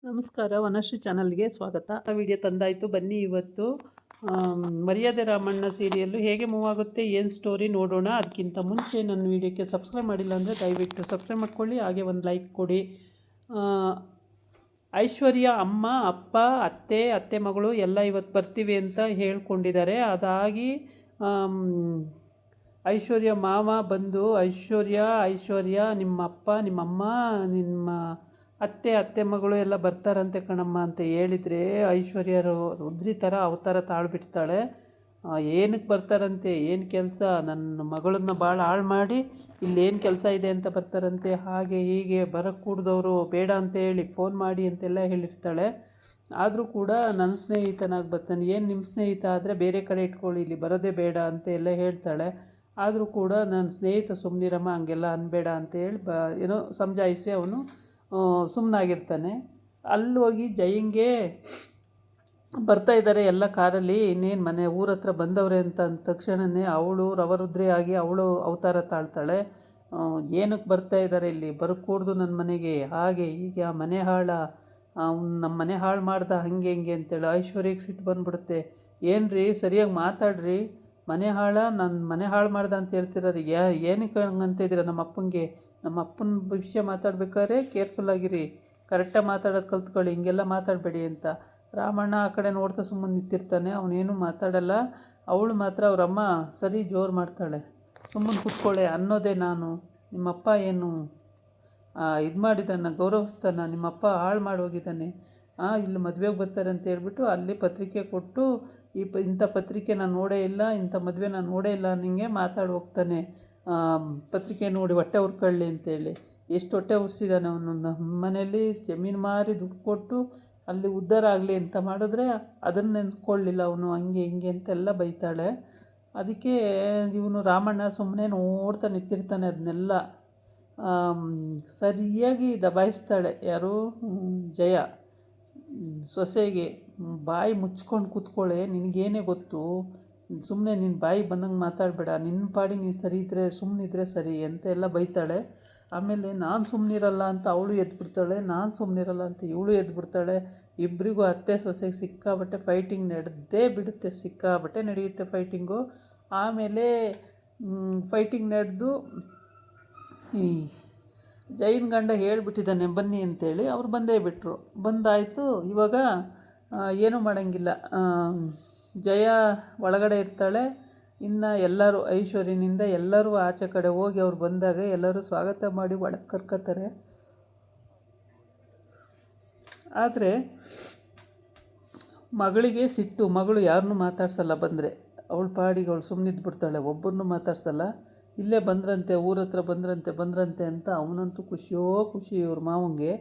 ನಮಸ್ಕಾರ, ವನಶ್ರೀ ಚಾನಲ್ಗೆ ಸ್ವಾಗತ. ವಿಡಿಯೋ ತಂದಾಯಿತು. ಬನ್ನಿ ಇವತ್ತು ಮರ್ಯಾದೆ ರಾಮಣ್ಣ ಸೀರಿಯಲ್ಲು ಹೇಗೆ ಮೂವ್ ಆಗುತ್ತೆ, ಏನು ಸ್ಟೋರಿ ನೋಡೋಣ. ಅದಕ್ಕಿಂತ ಮುಂಚೆ ನನ್ನ ವಿಡಿಯೋಕ್ಕೆ ಸಬ್ಸ್ಕ್ರೈಬ್ ಮಾಡಿಲ್ಲ ಅಂದರೆ ದಯವಿಟ್ಟು ಸಬ್ಸ್ಕ್ರೈಬ್ ಮಾಡ್ಕೊಳ್ಳಿ, ಹಾಗೆ ಒಂದು ಲೈಕ್ ಕೊಡಿ. ಐಶ್ವರ್ಯ ಅಮ್ಮ, ಅಪ್ಪ, ಅತ್ತೆ ಮಗಳು ಎಲ್ಲ ಇವತ್ತು ಬರ್ತೀವಿ ಅಂತ ಹೇಳ್ಕೊಂಡಿದ್ದಾರೆ. ಅದಾಗಿ ಐಶ್ವರ್ಯ ಮಾವ ಬಂದು ಐಶ್ವರ್ಯ ನಿಮ್ಮಪ್ಪ ನಿಮ್ಮಮ್ಮ ನಿಮ್ಮ ಅತ್ತೆ ಮಗಳು ಎಲ್ಲ ಬರ್ತಾರಂತೆ ಕಣಮ್ಮ ಅಂತ ಹೇಳಿದರೆ ಐಶ್ವರ್ಯ ರುದ್ರಿ ಥರ ಅವತಾರ ತಾಳ್ಬಿಡ್ತಾಳೆ. ಏನಕ್ಕೆ ಬರ್ತಾರಂತೆ, ಏನು ಕೆಲಸ, ನನ್ನ ಮಗಳನ್ನ ಭಾಳ ಹಾಳು ಮಾಡಿ ಇಲ್ಲೇನು ಕೆಲಸ ಇದೆ ಅಂತ ಬರ್ತಾರಂತೆ, ಹಾಗೆ ಹೀಗೆ ಬರೋಕ್ಕೆ ಕೂಡ್ದವರು ಬೇಡ ಅಂತ ಹೇಳಿ ಫೋನ್ ಮಾಡಿ ಅಂತೆಲ್ಲ ಹೇಳಿರ್ತಾಳೆ. ಆದರೂ ಕೂಡ ನನ್ನ ಸ್ನೇಹಿತನಾಗಿ ಬರ್ತಾನೆ, ಏನು ನಿಮ್ಮ ಸ್ನೇಹಿತ ಆದರೆ ಬೇರೆ ಕಡೆ ಇಟ್ಕೊಳ್ಳಿ, ಇಲ್ಲಿ ಬರೋದೇ ಬೇಡ ಅಂತ ಎಲ್ಲ ಹೇಳ್ತಾಳೆ. ಆದರೂ ಕೂಡ ನನ್ನ ಸ್ನೇಹಿತ ಸುಮ್ಮನಿರಮ್ಮ, ಹಂಗೆಲ್ಲ ಅನ್ಬೇಡ ಅಂತೇಳಿ ಏನೋ ಸಮಜಾಯಿಸಿ ಅವನು ಸುಮ್ಮನಾಗಿರ್ತಾನೆ. ಅಲ್ಲಿ ಹೋಗಿ ಜಯಂಗೆ ಬರ್ತಾಯಿದ್ದಾರೆ ಎಲ್ಲ ಕಾರಲ್ಲಿ, ಇನ್ನೇನು ಮನೆ ಊರ ಹತ್ರ ಬಂದವ್ರೆ ಅಂತ ಅಂದ ತಕ್ಷಣವೇ ಅವಳು ರವರುದ್ರಿ ಆಗಿ ಅವಳು ಅವತಾರ ತಾಳ್ತಾಳೆ. ಏನಕ್ಕೆ ಬರ್ತಾಯಿದ್ದಾರೆ ಇಲ್ಲಿ, ಬರಕೂಡ್ದು ನನ್ನ ಮನೆಗೆ, ಹಾಗೆ ಹೀಗೆ ಆ ಮನೆ ನಮ್ಮ ಮನೆ ಹಾಳು ಮಾಡ್ದ ಹಂಗೆ ಹಿಂಗೆ ಅಂತೇಳಿ ಐಶ್ವರ್ಯಕ್ಕೆ ಸಿಟ್ಟು ಬಂದುಬಿಡುತ್ತೆ. ಏನು ರೀ ಸರಿಯಾಗಿ ಮಾತಾಡ್ರಿ, ನನ್ನ ಮನೆ ಹಾಳು ಮಾಡ್ದ ಅಂತ ಹೇಳ್ತಿರೋರು ಏನಕ್ಕೆ ಹಂಗಂತ ಇದ್ದೀರ, ನಮ್ಮ ಅಪ್ಪನ ವಿಷಯ ಮಾತಾಡ್ಬೇಕಾದ್ರೆ ಕೇರ್ಫುಲ್ಲಾಗಿರಿ, ಕರೆಕ್ಟಾಗಿ ಮಾತಾಡೋದು ಕಲ್ತ್ಕೊಳ್ಳಿ, ಹಿಂಗೆಲ್ಲ ಮಾತಾಡಬೇಡಿ ಅಂತ. ರಾಮಣ್ಣ ಆ ಕಡೆ ನೋಡ್ತಾ ಸುಮ್ಮನೆ ನಿಂತಿರ್ತಾನೆ, ಅವನೇನು ಮಾತಾಡಲ್ಲ. ಅವಳು ಮಾತ್ರ ಅವರಮ್ಮ ಸರಿ ಜೋರು ಮಾಡ್ತಾಳೆ, ಸುಮ್ಮನೆ ಕೂತ್ಕೊಳ್ಳೆ ಅನ್ನೋದೇ ನಾನು, ನಿಮ್ಮಪ್ಪ ಏನು ಇದು ಮಾಡಿದ್ದಾನೆ, ಗೌರವಿಸ್ತಾನೆ, ನಿಮ್ಮಪ್ಪ ಹಾಳು ಮಾಡೋಗಿದ್ದಾನೆ, ಇಲ್ಲಿ ಮದುವೆಗೆ ಬರ್ತಾರೆ ಅಂತ ಹೇಳ್ಬಿಟ್ಟು ಅಲ್ಲಿ ಪತ್ರಿಕೆ ಕೊಟ್ಟು ಇಂಥ ಪತ್ರಿಕೆ ನಾನು ನೋಡೇ ಇಲ್ಲ, ಇಂಥ ಮದುವೆ ನಾನು ನೋಡೇ ಇಲ್ಲ ಅನ್ನಂಗೆ ಮಾತಾಡಿ ಹೋಗ್ತಾನೆ. ಪತ್ರಿಕೆ ನೋಡಿ ಹೊಟ್ಟೆ ಉರ್ಕೊಳ್ಳಿ ಅಂತೇಳಿ ಎಷ್ಟು ಹೊಟ್ಟೆ ಉರ್ಸಿದ್ದಾನೆ ಅವನು. ನಮ್ಮ ಮನೆಯಲ್ಲಿ ಜಮೀನು ಮಾರಿ ದುಡ್ಡು ಕೊಟ್ಟು ಅಲ್ಲಿ ಉದ್ಧಾರ ಆಗಲಿ ಅಂತ ಮಾಡಿದ್ರೆ ಅದನ್ನು ನೆನೆಸ್ಕೊಳ್ಳಿಲ್ಲ ಅವನು, ಹಂಗೆ ಹಿಂಗೆ ಅಂತೆಲ್ಲ ಬೈತಾಳೆ. ಅದಕ್ಕೆ ಇವನು ರಾಮಣ್ಣ ಸುಮ್ಮನೆ ನೋಡ್ತಾ ನಿಂತಿರ್ತಾನೆ. ಅದನ್ನೆಲ್ಲ ಸರಿಯಾಗಿ ದಬಾಯಿಸ್ತಾಳೆ. ಯಾರು, ಜಯ ಸೊಸೆಗೆ, ಬಾಯಿ ಮುಚ್ಕೊಂಡು ಕೂತ್ಕೊಳ್ಳೆ, ನಿನಗೇನೇ ಗೊತ್ತು, ಸುಮ್ಮನೆ ನಿನ್ನ ಬಾಯಿ ಬಂದಂಗೆ ಮಾತಾಡಬೇಡ, ನಿನ್ನ ಪಾಡಿ ನೀನು ಸರಿ ಇದ್ದರೆ ಸುಮ್ಮನಿದ್ರೆ ಸರಿ ಅಂತೆಲ್ಲ ಬೈತಾಳೆ. ಆಮೇಲೆ ನಾನು ಸುಮ್ಮನಿರಲ್ಲ ಅಂತ ಅವಳು ಎದ್ಬಿಡ್ತಾಳೆ, ನಾನು ಸುಮ್ಮನಿರಲ್ಲ ಅಂತ ಇವಳು ಎದ್ಬಿಡ್ತಾಳೆ. ಇಬ್ಬರಿಗೂ ಅತ್ತೆ ಸೊಸೆಗೆ ಸಿಕ್ಕಾಬಟ್ಟೆ ಫೈಟಿಂಗ್ ನಡೆದೇ ಬಿಡುತ್ತೆ, ಸಿಕ್ಕಾಬಟ್ಟೆ ನಡೆಯುತ್ತೆ ಫೈಟಿಂಗು. ಆಮೇಲೆ ಫೈಟಿಂಗ್ ನಡೆದು ಈ ಜೈನ್ ಗಂಡ ಹೇಳ್ಬಿಟ್ಟಿದ್ದಾನೆ ಬನ್ನಿ ಅಂತೇಳಿ, ಅವ್ರು ಬಂದೇ ಬಿಟ್ಟರು. ಬಂದಾಯಿತು. ಇವಾಗ ಏನೂ ಮಾಡೋಂಗಿಲ್ಲ, ಜಯ ಒಳಗಡೆ ಇರ್ತಾಳೆ. ಇನ್ನು ಎಲ್ಲರೂ ಐಶ್ವರ್ಯನಿಂದ ಎಲ್ಲರೂ ಆಚೆ ಕಡೆ ಹೋಗಿ ಅವ್ರು ಬಂದಾಗ ಎಲ್ಲರೂ ಸ್ವಾಗತ ಮಾಡಿ ಒಳಗೆ ಕರ್ಕೋತಾರೆ. ಆದರೆ ಮಗಳಿಗೆ ಸಿಟ್ಟು, ಮಗಳು ಯಾರನ್ನೂ ಮಾತಾಡ್ಸಲ್ಲ ಬಂದರೆ, ಅವಳ ಪಾಡಿಗೆ ಅವಳು ಸುಮ್ಮನಿದ್ದು ಬಿಡ್ತಾಳೆ, ಒಬ್ಬರನ್ನೂ ಮಾತಾಡ್ಸಲ್ಲ. ಇಲ್ಲೇ ಬಂದ್ರಂತೆ, ಊರ ಹತ್ರ ಬಂದ್ರಂತೆ ಅಂತ ಅವನಂತೂ ಖುಷಿ ಇವ್ರ ಮಾವಂಗೆ.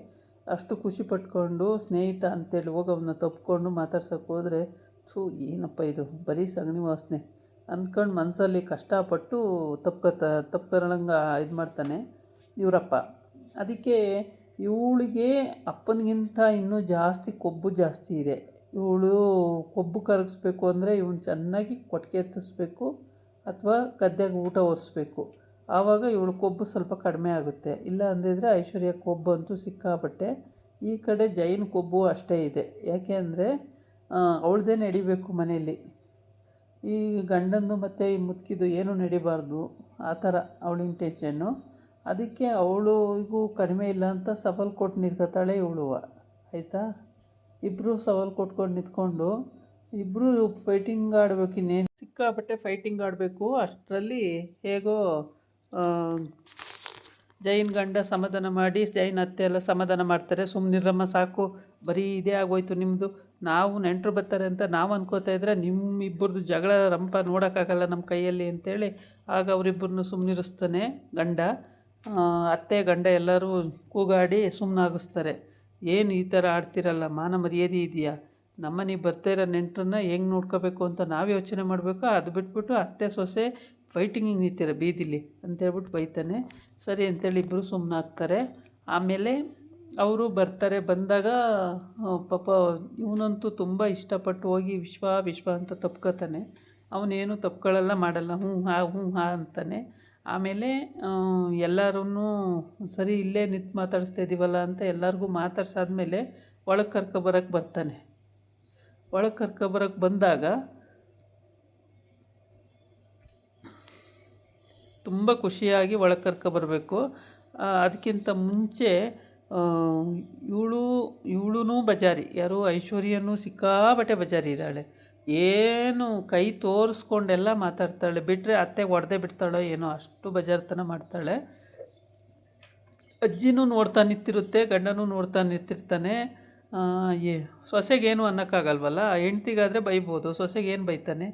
ಅಷ್ಟು ಖುಷಿ ಪಟ್ಕೊಂಡು ಸ್ನೇಹಿತ ಅಂತೇಳಿ ಹೋಗಿ ಅವನ್ನ ತಪ್ಪಿಕೊಂಡು ಮಾತಾಡ್ಸೋಕ್ಕೆ ಹೋದರೆ, ಏನಪ್ಪ ಇದು ಬರೀ ಸಗಣಿ ವಾಸನೆ ಅಂದ್ಕೊಂಡು ಮನಸ್ಸಲ್ಲಿ ಕಷ್ಟಪಟ್ಟು ತಪ್ಪರಂಗೆ ಇದು ಮಾಡ್ತಾನೆ ಇವರಪ್ಪ. ಅದಕ್ಕೆ ಇವಳಿಗೆ ಅಪ್ಪನಿಗಿಂತ ಇನ್ನೂ ಜಾಸ್ತಿ ಕೊಬ್ಬು ಜಾಸ್ತಿ ಇದೆ. ಇವಳು ಕೊಬ್ಬು ಕರಗಿಸ್ಬೇಕು ಅಂದರೆ ಇವನು ಚೆನ್ನಾಗಿ ಕೊಟ್ಟಿಗೆ ಎತ್ತಿಸ್ಬೇಕು ಅಥವಾ ಗದ್ದೆಗೆ ಊಟ ಒರೆಸ್ಬೇಕು, ಆವಾಗ ಇವಳು ಕೊಬ್ಬು ಸ್ವಲ್ಪ ಕಡಿಮೆ ಆಗುತ್ತೆ. ಇಲ್ಲ ಅಂದಿದ್ರೆ ಐಶ್ವರ್ಯ ಕೊಬ್ಬು ಅಂತೂ ಸಿಕ್ಕಾಬಟ್ಟೆ. ಈ ಕಡೆ ಜೈನ್ ಕೊಬ್ಬು ಅಷ್ಟೇ ಇದೆ. ಯಾಕೆ ಅಂದರೆ ಅವಳದೇ ನಡಿಬೇಕು ಮನೆಯಲ್ಲಿ, ಈ ಗಂಡಂದು ಮತ್ತು ಈ ಮುದುಕಿದು ಏನೂ ನಡಿಬಾರ್ದು, ಆ ಥರ ಅವಳ ಇಂಟೆನ್ಷನ್ನು. ಅದಕ್ಕೆ ಅವಳಿಗೂ ಕಡಿಮೆ ಇಲ್ಲ ಅಂತ ಸವಾಲು ಕೊಟ್ಟು ನಿಂತ್ಕೊತಾಳೆ ಇವಳು. ಆಯಿತಾ, ಇಬ್ಬರು ಸವಾಲು ಕೊಟ್ಕೊಂಡು ನಿಂತ್ಕೊಂಡು ಇಬ್ಬರು ಫೈಟಿಂಗ್ ಆಡಬೇಕು, ಇನ್ನೇನು ಸಿಕ್ಕಾಪಟ್ಟೆ ಫೈಟಿಂಗ್ ಆಡಬೇಕು. ಅಷ್ಟರಲ್ಲಿ ಹೇಗೋ ಜೈನ್ ಗಂಡ ಸಮಾಧಾನ ಮಾಡಿ, ಜೈನ್ ಅತ್ತೆ ಎಲ್ಲ ಸಮಾಧಾನ ಮಾಡ್ತಾರೆ. ಸುಮ್ಮನಿರಮ್ಮ ಸಾಕು, ಬರೀ ಇದೇ ಆಗೋಯ್ತು ನಿಮ್ಮದು, ನಾವು ನೆಂಟರು ಬರ್ತಾರೆ ಅಂತ ನಾವು ಅನ್ಕೋತಾ ಇದ್ರೆ ನಿಮ್ಮಿಬ್ಬರದು ಜಗಳ ರಂಪ ನೋಡೋಕ್ಕಾಗಲ್ಲ ನಮ್ಮ ಕೈಯಲ್ಲಿ ಅಂತೇಳಿ ಆಗ ಅವರಿಬ್ಬರನ್ನು ಸುಮ್ಮನಿರಿಸ್ತಾನೆ ಗಂಡ. ಅತ್ತೆ ಗಂಡ ಎಲ್ಲರೂ ಕೂಗಾಡಿ ಸುಮ್ಮನಾಗಿಸ್ತಾರೆ. ಏನು ಈ ಥರ ಆಡ್ತಿರಲ್ಲ, ಮಾನ ಮರ್ಯಾದೆ ಇದೆಯಾ, ನಮ್ಮನೆಗೆ ಬರ್ತಾ ಇರೋ ನೆಂಟರನ್ನ ಹೆಂಗೆ ನೋಡ್ಕೋಬೇಕು ಅಂತ ನಾವು ಯೋಚನೆ ಮಾಡಬೇಕು, ಅದು ಬಿಟ್ಬಿಟ್ಟು ಅತ್ತೆ ಸೊಸೆ ಫೈಟಿಂಗಿಗೆ ನಿಂತಿರ ಬೀದಿಲಿ ಅಂತೇಳ್ಬಿಟ್ಟು ಬೈತಾನೆ. ಸರಿ ಅಂತೇಳಿ ಇಬ್ಬರು ಸುಮ್ಮನಾಗ್ತಾರೆ. ಆಮೇಲೆ ಅವರು ಬರ್ತಾರೆ. ಬಂದಾಗ ಪಾಪ ಇವನಂತೂ ತುಂಬ ಇಷ್ಟಪಟ್ಟು ಹೋಗಿ ವಿಶ್ವ ಅಂತ ತಪ್ಕೋತಾನೆ. ಅವನೇನು ತಪ್ಕೊಳ್ಳಲ್ಲ, ಮಾಡಲ್ಲ, ಹ್ಞೂ ಹಾ ಅಂತಾನೆ. ಆಮೇಲೆ ಎಲ್ಲರೂ ಸರಿ ಇಲ್ಲೇ ನಿಂತು ಮಾತಾಡಿಸ್ತಾ ಇದ್ದೀವಲ್ಲ ಅಂತ ಎಲ್ಲರಿಗೂ ಮಾತಾಡ್ಸಾದ್ಮೇಲೆ ಒಳಗೆ ಕರ್ಕೊಬರಕ್ಕೆ ಬರ್ತಾನೆ. ಒಳಗೆ ಕರ್ಕೊಬರಕ್ಕೆ ಬಂದಾಗ ತುಂಬ ಖುಷಿಯಾಗಿ ಒಳಗೆ ಕರ್ಕೊಬರಬೇಕು. ಅದಕ್ಕಿಂತ ಮುಂಚೆ ಇವಳೂ ಬಜಾರಿ, ಯಾರು ಐಶ್ವರ್ಯನೂ ಸಿಕ್ಕಾಬಟ್ಟೆ ಬಜಾರಿ ಇದ್ದಾಳೆ. ಏನು ಕೈ ತೋರಿಸ್ಕೊಂಡೆಲ್ಲ ಮಾತಾಡ್ತಾಳೆ, ಬಿಟ್ಟರೆ ಅತ್ತೆಗೆ ಹೊಡೆದೇ ಬಿಡ್ತಾಳೋ ಏನೋ, ಅಷ್ಟು ಬಜಾರ್ತನ ಮಾಡ್ತಾಳೆ. ಅಜ್ಜಿನೂ ನೋಡ್ತಾ ನಿಂತಿರುತ್ತೆ, ಗಂಡನೂ ನೋಡ್ತಾ ನಿಂತಿರ್ತಾನೆ. ಸೊಸೆಗೇನು ಅನ್ನೋಕ್ಕಾಗಲ್ವಲ್ಲ, ಹೆಂಡ್ತಿಗಾದರೆ ಬೈಬೋದು, ಸೊಸೆಗೇನು ಬೈತಾನೆ?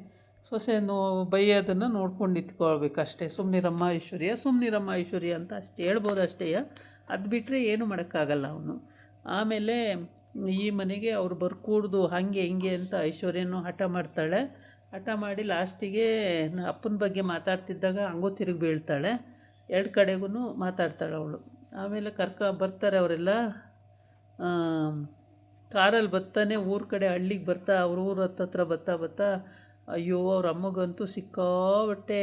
ಸೊಸೆಯನ್ನು ಬೈಯೋದನ್ನು ನೋಡ್ಕೊಂಡು ನಿಂತ್ಕೊಳ್ಬೇಕು ಅಷ್ಟೇ. ಸುಮ್ಮನಿರಮ್ಮ ಐಶ್ವರ್ಯ ಅಂತ ಅಷ್ಟೇ ಹೇಳ್ಬೋದು ಅಷ್ಟೇ. ಅದು ಬಿಟ್ಟರೆ ಏನು ಮಾಡೋಕ್ಕಾಗಲ್ಲ ಅವನು. ಆಮೇಲೆ ಈ ಮನೆಗೆ ಅವ್ರು ಬರ್ಕೂಡ್ದು ಹಾಗೆ ಹಿಂಗೆ ಅಂತ ಐಶ್ವರ್ಯನೂ ಹಠ ಮಾಡ್ತಾಳೆ. ಹಠ ಮಾಡಿ ಲಾಸ್ಟಿಗೆ ಅಪ್ಪನ ಬಗ್ಗೆ ಮಾತಾಡ್ತಿದ್ದಾಗ ಹಂಗೂ ತಿರುಗಿ ಬೀಳ್ತಾಳೆ. ಎರಡು ಕಡೆಗೂ ಮಾತಾಡ್ತಾಳೆ ಅವಳು. ಆಮೇಲೆ ಬರ್ತಾರೆ ಅವರೆಲ್ಲ ಕಾರಲ್ಲಿ ಬರ್ತಾನೆ. ಊರ ಕಡೆ ಹಳ್ಳಿಗೆ ಬರ್ತಾ ಅವ್ರ ಊರ ಹತ್ತತ್ರ ಬರ್ತಾ ಅಯ್ಯೋ ಅವ್ರ ಅಮ್ಮಗಂತೂ ಸಿಕ್ಕಾಬಟ್ಟೆ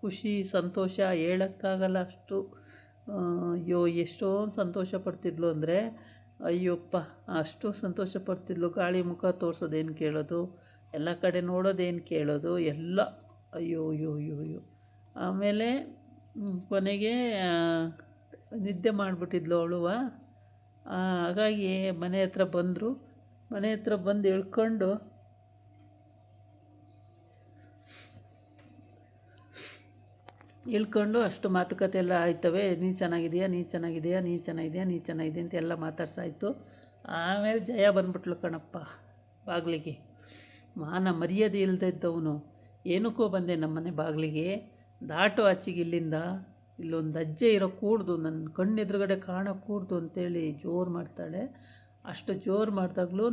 ಖುಷಿ ಸಂತೋಷ ಹೇಳೋಕ್ಕಾಗಲ್ಲ ಅಷ್ಟು. ಅಯ್ಯೋ ಎಷ್ಟೊಂದು ಸಂತೋಷ ಪಡ್ತಿದ್ಲು ಅಂದರೆ ಅಯ್ಯಪ್ಪ, ಅಷ್ಟು ಸಂತೋಷ ಪಡ್ತಿದ್ಲು. ಗಾಳಿ ಮುಖ ತೋರಿಸೋದೇನು ಕೇಳೋದು, ಎಲ್ಲ ಕಡೆ ನೋಡೋದೇನು ಕೇಳೋದು ಎಲ್ಲ. ಅಯ್ಯೋ. ಆಮೇಲೆ ಕೊನೆಗೆ ನಿದ್ದೆ ಮಾಡಿಬಿಟ್ಟಿದ್ಲು ಅವಳುವ. ಹಾಗಾಗಿ ಮನೆ ಹತ್ರ ಬಂದರು. ಮನೆ ಹತ್ರ ಬಂದು ಇಳ್ಕೊಂಡು ಅಷ್ಟು ಮಾತುಕತೆ ಎಲ್ಲ ಆಯ್ತವೆ. ನೀ ಚೆನ್ನಾಗಿದೆಯಾ ಅಂತ ಎಲ್ಲ ಮಾತಾಡ್ಸಾಯ್ತು. ಆಮೇಲೆ ಜಯ ಬಂದ್ಬಿಟ್ಲು ಕಣಪ್ಪ ಬಾಗಿಲಿಗೆ. ಮಾನ ಮರ್ಯಾದೆ ಇಲ್ಲದೆ ಇದ್ದವನು ಏನಕ್ಕೋ ಬಂದೆ ನಮ್ಮನೆ ಬಾಗಿಲಿಗೆ, ದಾಟು ಆಚೆಗೆ ಇಲ್ಲಿಂದ, ಇಲ್ಲೊಂದು ಅಜ್ಜೆ ಇರೋ ಕೂಡ್ದು, ನನ್ನ ಕಣ್ಣೆದುರುಗಡೆ ಕಾಣೋಕ್ಕೂಡ್ದು ಅಂತೇಳಿ ಜೋರು ಮಾಡ್ತಾಳೆ. ಅಷ್ಟು ಜೋರು ಮಾಡಿದಾಗ್ಲೂ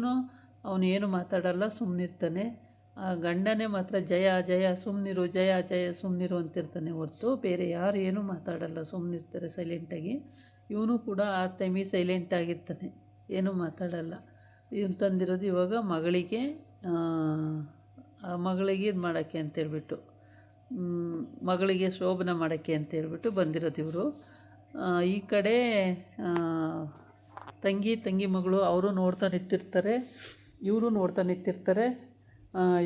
ಅವನು ಏನು ಮಾತಾಡಲ್ಲ, ಸುಮ್ಮನಿರ್ತಾನೆ. ಆ ಗಂಡನೇ ಮಾತ್ರ ಜಯ ಸುಮ್ಮನಿರು, ಜಯ ಸುಮ್ಮನಿರು ಅಂತಿರ್ತಾನೆ ಹೊರತು ಬೇರೆ ಯಾರು ಏನೂ ಮಾತಾಡಲ್ಲ, ಸುಮ್ಮನಿರ್ತಾರೆ ಸೈಲೆಂಟಾಗಿ. ಇವನು ಕೂಡ ಆ ಟೈಮಿಗೆ ಸೈಲೆಂಟಾಗಿರ್ತಾನೆ, ಏನೂ ಮಾತಾಡಲ್ಲ. ಇವನು ತಂದಿರೋದು ಇವಾಗ ಮಗಳಿಗೆ ಇದು ಮಾಡೋಕ್ಕೆ ಅಂತೇಳ್ಬಿಟ್ಟು, ಮಗಳಿಗೆ ಶೋಭನ ಮಾಡೋಕ್ಕೆ ಅಂತೇಳ್ಬಿಟ್ಟು ಬಂದಿರೋದು ಇವರು. ಈ ಕಡೆ ತಂಗಿ ಮಗಳು ಅವರು ನೋಡ್ತಾ ನಿಂತಿರ್ತಾರೆ, ಇವರು ನೋಡ್ತಾ ನಿಂತಿರ್ತಾರೆ.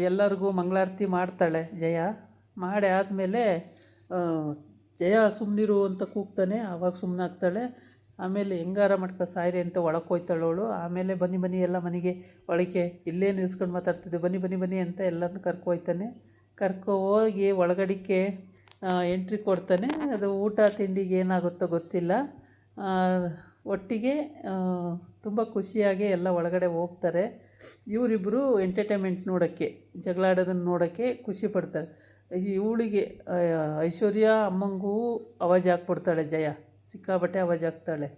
ಎಲ್ಲರಿಗೂ ಮಂಗಳಾರತಿ ಮಾಡ್ತಾಳೆ ಜಯ. ಮಾಡಿ ಆದಮೇಲೆ ಜಯ ಸುಮ್ಮನಿರು ಅಂತ ಕೂಗ್ತಾನೆ, ಆವಾಗ ಸುಮ್ಮನಾಗ್ತಾಳೆ. ಆಮೇಲೆ ಹೆಂಗಾರ ಮಾಡ್ಕೊ ಸಾಯ್ರಿ ಅಂತ ಒಳಗೆ ಹೋಯ್ತಾಳವಳು. ಆಮೇಲೆ ಬನ್ನಿ ಎಲ್ಲ ಮನೆಗೆ ಒಳಗೆ, ಇಲ್ಲೇ ನಿಲ್ಸ್ಕೊಂಡು ಮಾತಾಡ್ತಿದ್ದೆ, ಬನ್ನಿ ಅಂತ ಎಲ್ಲರನ್ನೂ ಹೋಯ್ತಾನೆ. ಹೋಗಿ ಒಳಗಡಿಕೆ ಎಂಟ್ರಿ ಕೊಡ್ತಾನೆ. ಅದು ಊಟ ತಿಂಡಿಗೆ ಏನಾಗುತ್ತೋ ಗೊತ್ತಿಲ್ಲ. ಒಟ್ಟಿಗೆ ತುಂಬ ಖುಷಿಯಾಗಿ ಎಲ್ಲ ಒಳಗಡೆ ಹೋಗ್ತಾರೆ. ಇವರಿಬ್ಬರು ಎಂಟರ್ಟೈನ್ಮೆಂಟ್ ನೋಡೋಕ್ಕೆ, ಜಗಳಾಡೋದನ್ನು ನೋಡೋಕ್ಕೆ ಖುಷಿ ಪಡ್ತಾರೆ. ಇವಳಿಗೆ ಐಶ್ವರ್ಯ ಅಮ್ಮಂಗೂ ಆವಾಜ್ ಹಾಕ್ಬಿಡ್ತಾಳೆ ಜಯ, ಸಿಕ್ಕಾಬಟ್ಟೆ ಆವಾಜ್ ಹಾಕ್ತಾಳೆ.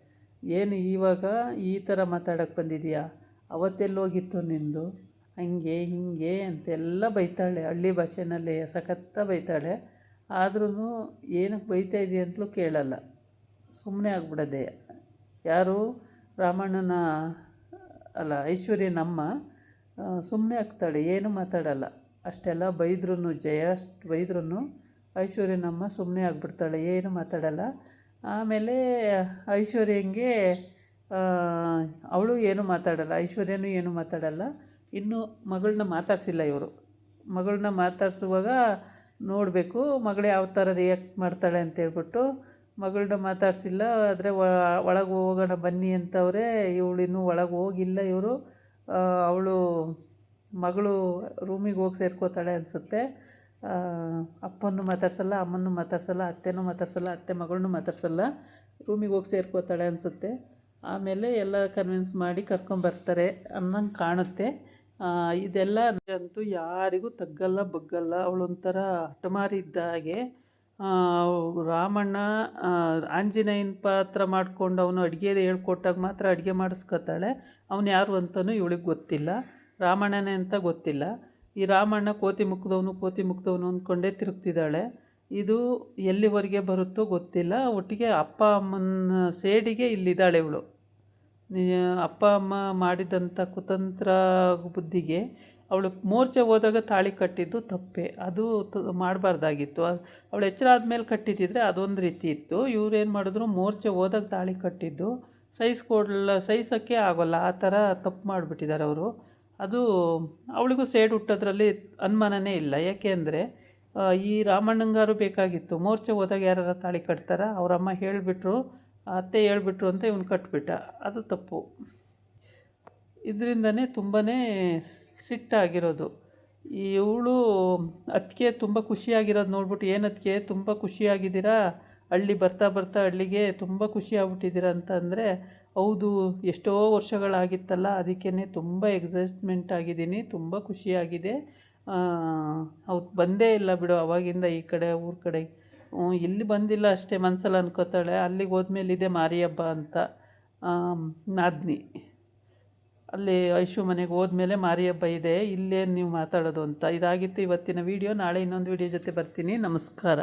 ಏನು ಇವಾಗ ಈ ಥರ ಮಾತಾಡೋಕ್ಕೆ ಬಂದಿದೆಯಾ, ಅವತ್ತೆಲ್ಲೋಗಿತ್ತು ನಿಂದು, ಹಂಗೆ ಹಿಂಗೆ ಅಂತೆಲ್ಲ ಬೈತಾಳೆ. ಹಳ್ಳಿ ಭಾಷೆನಲ್ಲಿ ಸಖತ್ತ ಬೈತಾಳೆ. ಆದ್ರೂ ಏನಕ್ಕೆ ಬೈತಾ ಇದೆಯಾ ಅಂತಲೂ ಕೇಳಲ್ಲ, ಸುಮ್ಮನೆ ಆಗ್ಬಿಡೋದೆ. ಯಾರು ರಾಮಣ್ಣನ ಐಶ್ವರ್ಯನಮ್ಮ ಸುಮ್ಮನೆ ಆಗ್ತಾಳೆ, ಏನು ಮಾತಾಡಲ್ಲ. ಅಷ್ಟೆಲ್ಲ ಬೈದ್ರೂ, ಜಯ ಅಷ್ಟು ಬೈದ್ರೂ ಐಶ್ವರ್ಯನಮ್ಮ ಸುಮ್ಮನೆ ಆಗಿಬಿಡ್ತಾಳೆ, ಏನು ಮಾತಾಡಲ್ಲ. ಆಮೇಲೆ ಐಶ್ವರ್ಯಂಗೆ ಅವಳು ಏನು ಮಾತಾಡಲ್ಲ, ಐಶ್ವರ್ಯನೂ ಏನು ಮಾತಾಡಲ್ಲ. ಇನ್ನೂ ಮಗಳನ್ನ ಮಾತಾಡಿಸಿಲ್ಲ ಇವರು. ಮಗಳನ್ನ ಮಾತಾಡಿಸುವಾಗ ನೋಡಬೇಕು ಮಗಳು ಯಾವ ಥರ ರಿಯಾಕ್ಟ್ ಮಾಡ್ತಾಳೆ ಅಂತೇಳ್ಬಿಟ್ಟು ಮಗಳನ್ನ ಮಾತಾಡಿಸಿಲ್ಲ. ಆದರೆ ಒಳಗೆ ಹೋಗೋಣ ಬನ್ನಿ ಅಂತವ್ರೆ. ಇವಳಿನ್ನೂ ಒಳಗೆ ಹೋಗಿಲ್ಲ ಇವರು. ಅವಳು ಮಗಳು ರೂಮಿಗೆ ಹೋಗಿ ಸೇರ್ಕೋತಾಳೆ ಅನಿಸುತ್ತೆ. ಅಪ್ಪನೂ ಮಾತಾಡ್ಸಲ್ಲ, ಅಮ್ಮನೂ ಮಾತಾಡ್ಸಲ್ಲ, ಅತ್ತೆನೂ ಮಾತಾಡ್ಸಲ್ಲ, ಅತ್ತೆ ಮಗಳನ್ನೂ ಮಾತಾಡ್ಸಲ್ಲ, ರೂಮಿಗೆ ಹೋಗಿ ಸೇರ್ಕೋತಾಳೆ ಅನಿಸುತ್ತೆ. ಆಮೇಲೆ ಎಲ್ಲ ಕನ್ವಿನ್ಸ್ ಮಾಡಿ ಕರ್ಕೊಂಬರ್ತಾರೆ ಅನ್ನಂಗೆ ಕಾಣುತ್ತೆ. ಇದೆಲ್ಲ ಅಂತೂ ಯಾರಿಗೂ ತಗ್ಗಲ್ಲ ಬಗ್ಗಲ್ಲ. ಅವಳೊಂಥರ ಹಠಮಾರಿ ಇದ್ದ ಹಾಗೆ. ರಾಮಣ್ಣ ಆಂಜನೇಯನ ಪಾತ್ರ ಮಾಡ್ಕೊಂಡು ಅವನು ಅಡುಗೆ ಹೇಳ್ಕೊಟ್ಟಾಗ ಮಾತ್ರ ಅಡುಗೆ ಮಾಡಿಸ್ಕೊತಾಳೆ. ಅವನು ಯಾರು ಅಂತಲೂ ಇವಳಿಗೆ ಗೊತ್ತಿಲ್ಲ, ರಾಮಣ್ಣನೇ ಅಂತ ಗೊತ್ತಿಲ್ಲ. ಈ ರಾಮಣ್ಣ ಕೋತಿ ಮುಖದವನು ಅಂದ್ಕೊಂಡೇ ತಿರುಗ್ತಿದ್ದಾಳೆ. ಇದು ಎಲ್ಲಿವರೆಗೆ ಬರುತ್ತೋ ಗೊತ್ತಿಲ್ಲ. ಒಟ್ಟಿಗೆ ಅಪ್ಪ ಅಮ್ಮನ ಸೇಡಿಗೆ ಇಲ್ಲಿದ್ದಾಳೆ ಇವಳು. ಅಪ್ಪ ಅಮ್ಮ ಮಾಡಿದಂಥ ಕುತಂತ್ರ ಬುದ್ಧಿಗೆ ಅವಳು ಮೋರ್ಚೆ ಹೋದಾಗ ತಾಳಿ ಕಟ್ಟಿದ್ದು ತಪ್ಪೆ, ಅದು ಮಾಡಬಾರ್ದಾಗಿತ್ತು. ಅವಳು ಎಚ್ಚರ ಆದಮೇಲೆ ಕಟ್ಟಿದ್ದಿದ್ರೆ ಅದೊಂದು ರೀತಿ ಇತ್ತು. ಇವ್ರೇನು ಮಾಡಿದ್ರು, ಮೋರ್ಚೆ ಹೋದಾಗ ತಾಳಿ ಕಟ್ಟಿದ್ದು ಸಹಿಸೋಕ್ಕೆ ಆಗೋಲ್ಲ, ಆ ಥರ ತಪ್ಪು ಮಾಡಿಬಿಟ್ಟಿದ್ದಾರೆ ಅವರು. ಅದು ಅವಳಿಗೂ ಸೇಡು ಹುಟ್ಟೋದ್ರಲ್ಲಿ ಅನುಮಾನನೇ ಇಲ್ಲ. ಯಾಕೆ ಅಂದರೆ ಈ ರಾಮಣ್ಣಂಗಾರು ಬೇಕಾಗಿತ್ತು. ಮೋರ್ಚೆ ಹೋದಾಗ ಯಾರು ತಾಳಿ ಕಟ್ತಾರ? ಅವರಮ್ಮ ಹೇಳಿಬಿಟ್ರು, ಅತ್ತೆ ಹೇಳಿಬಿಟ್ರು ಅಂತ ಇವನು ಕಟ್ಬಿಟ್ಟ. ಅದು ತಪ್ಪು. ಇದರಿಂದನೇ ತುಂಬಾ ಸಿಟ್ಟಾಗಿರೋದು. ಇವಳು ಅದಕ್ಕೆ ತುಂಬ ಖುಷಿಯಾಗಿರೋದು ನೋಡ್ಬಿಟ್ಟು, ಏನು ಅದಕ್ಕೆ ತುಂಬ ಖುಷಿಯಾಗಿದ್ದೀರಾ, ಬರ್ತಾ ಬರ್ತಾ ಹಳ್ಳಿಗೆ ತುಂಬ ಖುಷಿ ಆಗ್ಬಿಟ್ಟಿದ್ದೀರಾ ಅಂತ ಅಂದರೆ, ಹೌದು ಎಷ್ಟೋ ವರ್ಷಗಳಾಗಿತ್ತಲ್ಲ, ಅದಕ್ಕೇ ತುಂಬ ಎಕ್ಸೈಟ್ಮೆಂಟ್ ಆಗಿದ್ದೀನಿ, ತುಂಬ ಖುಷಿಯಾಗಿದೆ. ಹೌದು ಬಂದೇ ಇಲ್ಲ ಬಿಡು ಅವಾಗಿಂದ ಈ ಕಡೆ ಊರ ಕಡೆ. ಇಲ್ಲಿ ಬಂದಿಲ್ಲ ಅಷ್ಟೇ ಮನಸ್ಸಲ್ಲಿ ಅನ್ಕೋತಾಳೆ. ಅಲ್ಲಿಗೆ ಹೋದ್ಮೇಲೆ ಇದೆ ಮಾರಿ ಹಬ್ಬ ಅಂತ ನಾದ್ನಿ. ಅಲ್ಲಿ ಐಶು ಮನೆಗೆ ಹೋದ್ಮೇಲೆ ಮಾರಿ ಹಬ್ಬ ಇದೆ, ಇಲ್ಲೇನು ನೀವು ಮಾತಾಡೋದು ಅಂತ. ಇದಾಗಿತ್ತು ಇವತ್ತಿನ ವೀಡಿಯೋ. ನಾಳೆ ಇನ್ನೊಂದು ವೀಡಿಯೋ ಜೊತೆ ಬರ್ತೀನಿ. ನಮಸ್ಕಾರ.